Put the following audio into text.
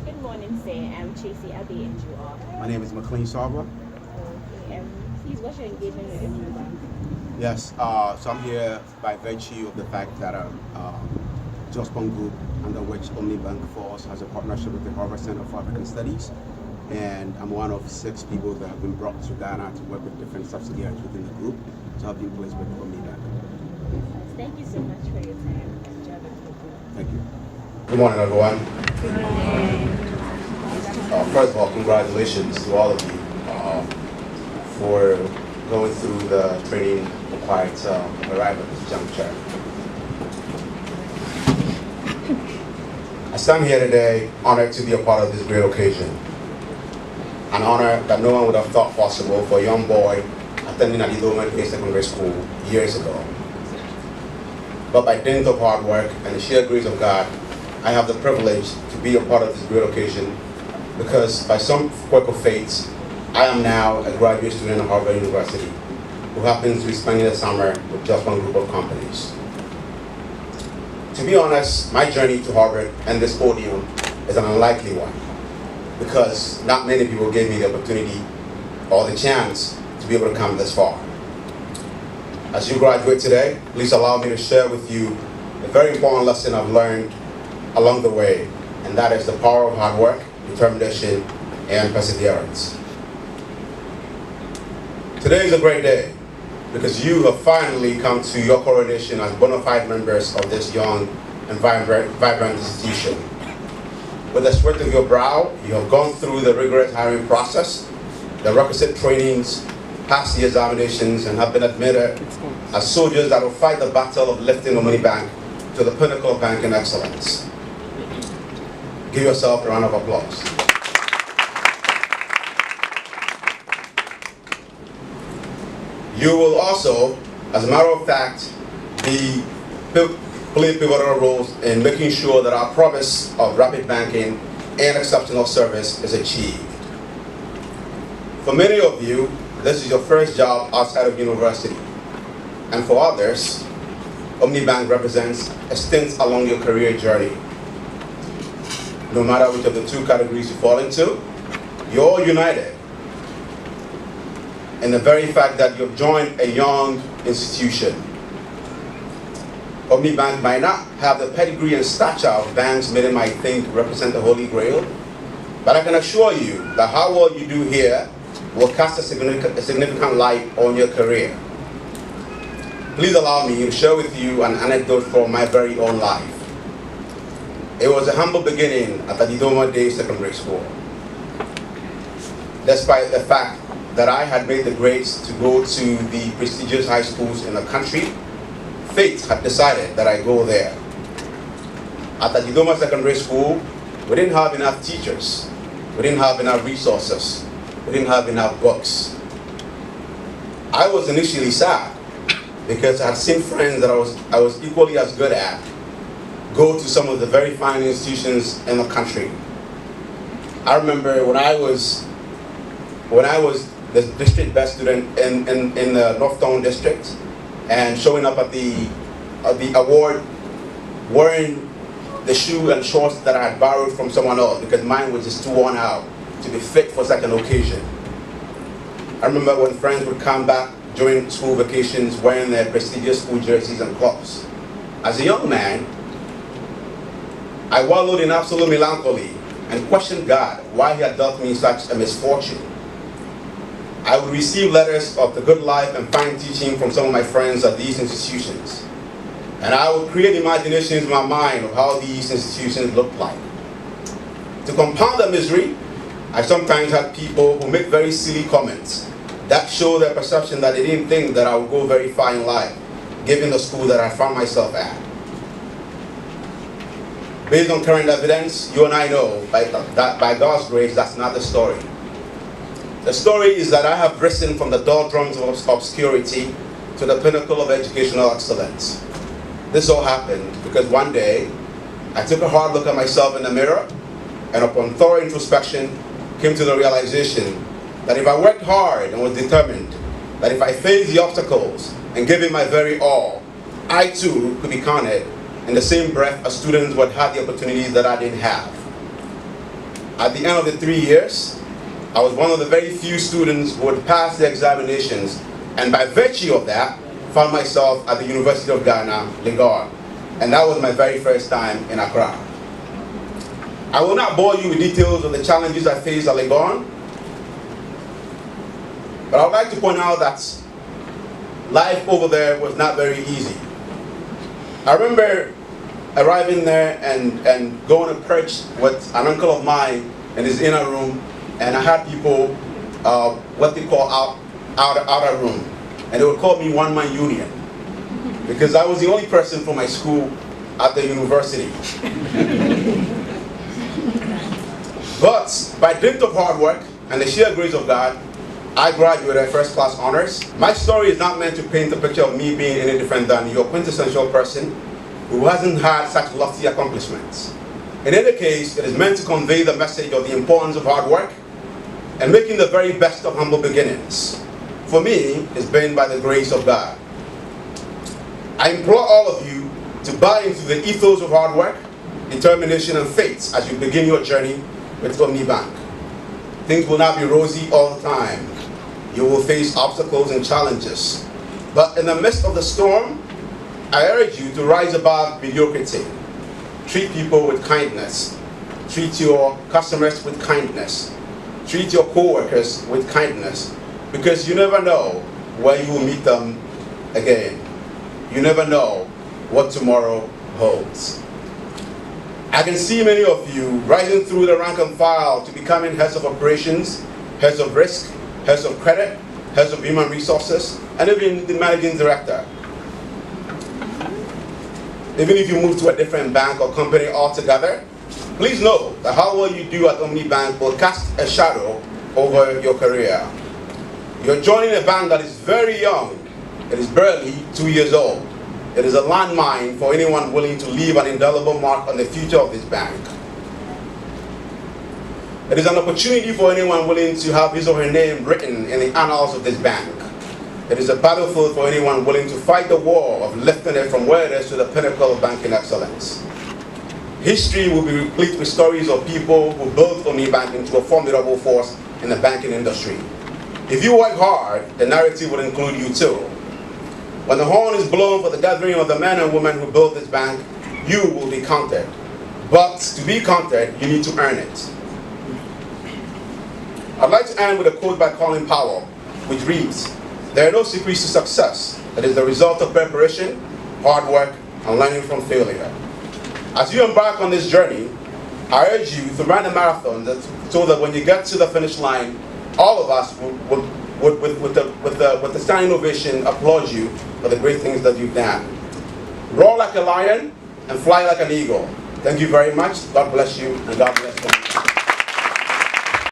Good morning, sir. I'm Tracy Abbey and you are. My name is McLean Sarbah. Okay, please, what's your engagement with OmniBank? Yes, so I'm here by virtue of the fact that Jospong Group, under which OmniBank falls, has a partnership with the Harvard Center for African Studies. And I'm one of 6 people that have been brought to Ghana to work with different subsidiaries within the group to help you place with OmniBank. Thank you so much for your time. Enjoy the program. Thank you. Good morning, everyone. Good morning. First of all, congratulations to all of you for going through the training required to arrive at this juncture. I stand here today honored to be a part of this great occasion. An honor that no one would have thought possible for a young boy attending Adidome Secondary School years ago. But by dint of hard work and the sheer grace of God, I have the privilege to be a part of this great occasion because by some quirk of fate, I am now a graduate student at Harvard University who happens to be spending the summer with just one group of companies. To be honest, my journey to Harvard and this podium is an unlikely one because not many people gave me the opportunity or the chance to be able to come this far. As you graduate today, please allow me to share with you a very important lesson I've learned along the way, and that is the power of hard work, determination, and perseverance. Today is a great day because you have finally come to your coronation as bona fide members of this young and vibrant institution. With the sweat of your brow, you have gone through the rigorous hiring process, the requisite trainings, passed the examinations, and have been admitted as soldiers that will fight the battle of lifting OmniBank to the pinnacle of banking excellence. Give yourself a round of applause. You will also, as a matter of fact, play pivotal roles in making sure that our promise of rapid banking and exceptional service is achieved. For many of you, this is your first job outside of university. And for others, OmniBank represents a stint along your career journey. No matter which of the two categories you fall into, you're all united in the very fact that you've joined a young institution. OmniBank might not have the pedigree and stature of banks many might think represent the Holy Grail, but I can assure you that how well you do here will cast a significant light on your career. Please allow me to share with you an anecdote from my very own life. It was a humble beginning at Adidome Secondary School. Despite the fact that I had made the grades to go to the prestigious high schools in the country, fate had decided that I go there. At Adidome Secondary School, we didn't have enough teachers, we didn't have enough resources, we didn't have enough books. I was initially sad because I had seen friends that I was equally as good at go to some of the very fine institutions in the country. I remember when I was the district best student in the North Town district and showing up at the award wearing the shoe and shorts that I had borrowed from someone else because mine was just too worn out to be fit for such an occasion. I remember when friends would come back during school vacations wearing their prestigious school jerseys and clocks. As a young man, I wallowed in absolute melancholy and questioned God why He had dealt me such a misfortune. I would receive letters of the good life and fine teaching from some of my friends at these institutions. And I would create imaginations in my mind of how these institutions looked like. To compound the misery, I sometimes had people who make very silly comments that show their perception that they didn't think that I would go very far in life, given the school that I found myself at. Based on current evidence, you and I know that by God's grace, that's not the story. The story is that I have risen from the doldrums of obscurity to the pinnacle of educational excellence. This all happened because one day, I took a hard look at myself in the mirror, and upon thorough introspection, came to the realization that if I worked hard and was determined, that if I faced the obstacles and gave it my very all, I too could be counted in the same breath as students would have the opportunities that I didn't have. At the end of the 3 years, I was one of the very few students who would pass the examinations, and by virtue of that, found myself at the University of Ghana, Legon. And that was my very first time in Accra. I will not bore you with details of the challenges I faced at Legon, but I would like to point out that life over there was not very easy. I remember arriving there and going to perch with an uncle of mine in his inner room, and I had people, what they call outer room, and they would call me one-man union because I was the only person from my school at the university. But by dint of hard work and the sheer grace of God, I graduated first-class honors. My story is not meant to paint a picture of me being any different than your quintessential person who hasn't had such lofty accomplishments. In any case, it is meant to convey the message of the importance of hard work and making the very best of humble beginnings. For me, it's been by the grace of God. I implore all of you to buy into the ethos of hard work, determination, and faith as you begin your journey with OmniBank. Things will not be rosy all the time. You will face obstacles and challenges. But in the midst of the storm, I urge you to rise above mediocrity. Treat people with kindness. Treat your customers with kindness. Treat your co-workers with kindness. Because you never know where you will meet them again. You never know what tomorrow holds. I can see many of you rising through the rank and file to becoming heads of operations, heads of risk, heads of credit, heads of human resources, and even the managing director. Even if you move to a different bank or company altogether, please know that how well you do at OmniBank will cast a shadow over your career. You're joining a bank that is very young. It is barely 2 years old. It is a landmine for anyone willing to leave an indelible mark on the future of this bank. It is an opportunity for anyone willing to have his or her name written in the annals of this bank. It is a battlefield for anyone willing to fight the war of lifting it from where it is to the pinnacle of banking excellence. History will be replete with stories of people who built OmniBank into a formidable force in the banking industry. If you work hard, the narrative will include you too. When the horn is blown for the gathering of the men and women who built this bank, you will be counted. But to be counted, you need to earn it. I'd like to end with a quote by Colin Powell, which reads, "There are no secrets to success. It is the result of preparation, hard work, and learning from failure." As you embark on this journey, I urge you to run a marathon so that when you get to the finish line, all of us would with the standing ovation applaud you for the great things that you've done. Roar like a lion and fly like an eagle. Thank you very much. God bless you, and God bless you.